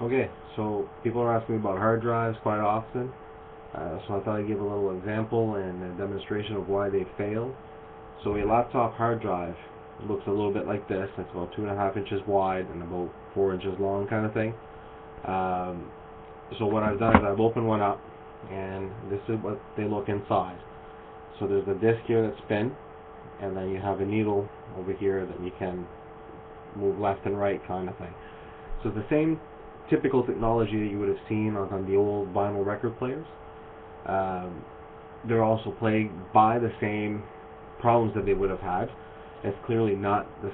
Okay, so people are asking me about hard drives quite often, so I thought I'd give a little example and a demonstration of why they fail. So a laptop hard drive looks a little bit like this. It's about 2.5 inches wide and about 4 inches long, kind of thing. So what I've done is I've opened one up, and this is what they look inside. So there's a disc here that's spin, and then you have a needle over here that you can move left and right, kind of thing. So the same typical technology that you would have seen on the old vinyl record players. Um, they're also plagued by the same problems that they would have had. It's clearly not the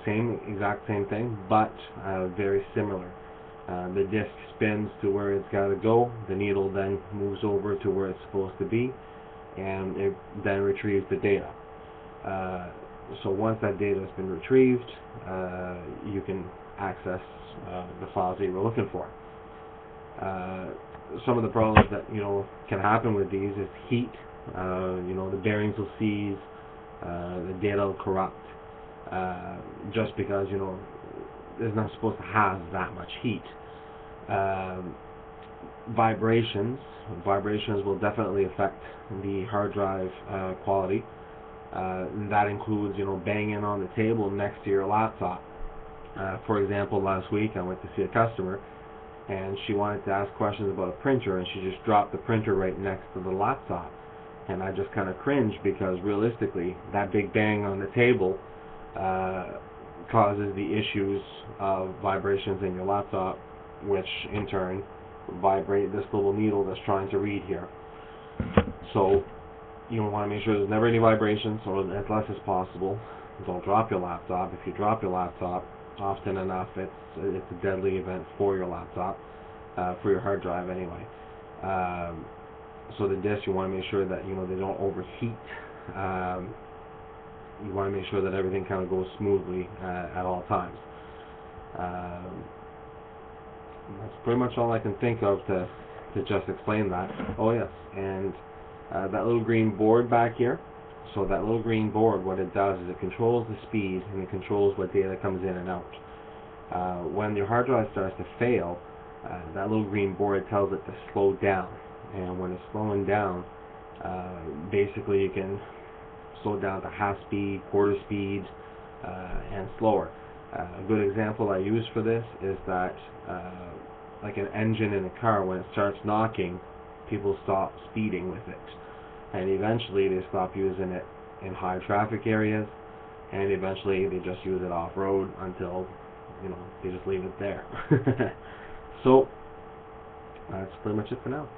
exact same thing, but very similar. The disc spins to where it's got to go. The needle then moves over to where it's supposed to be, and it then retrieves the data. So once that data has been retrieved, you can access the files that you were looking for. Some of the problems that can happen with these is heat. The bearings will seize, the data will corrupt, just because it's not supposed to have that much heat. Vibrations will definitely affect the hard drive quality. That includes banging on the table next to your laptop. For example, last week I went to see a customer, and she wanted to ask questions about a printer, and she just dropped the printer right next to the laptop. And I just kind of cringed, because realistically, that big bang on the table causes the issues of vibrations in your laptop, which in turn vibrate this little needle that's trying to read here. So you want to make sure there's never any vibrations, or as less as possible. Don't drop your laptop. If you drop your laptop often enough, it's a deadly event for your laptop, for your hard drive anyway. So the discs, you want to make sure that they don't overheat. You want to make sure that everything kind of goes smoothly at all times. That's pretty much all I can think of to just explain that. Oh yes, and that little green board back here. So that little green board, what it does is it controls the speed, and it controls what data comes in and out. When your hard drive starts to fail, that little green board tells it to slow down. And when it's slowing down, basically you can slow down to half speed, quarter speed, and slower. A good example I use for this is that like an engine in a car, when it starts knocking, people stop speeding with it, and eventually they stop using it in high traffic areas, and eventually they just use it off-road until they just leave it there. So that's pretty much it for now.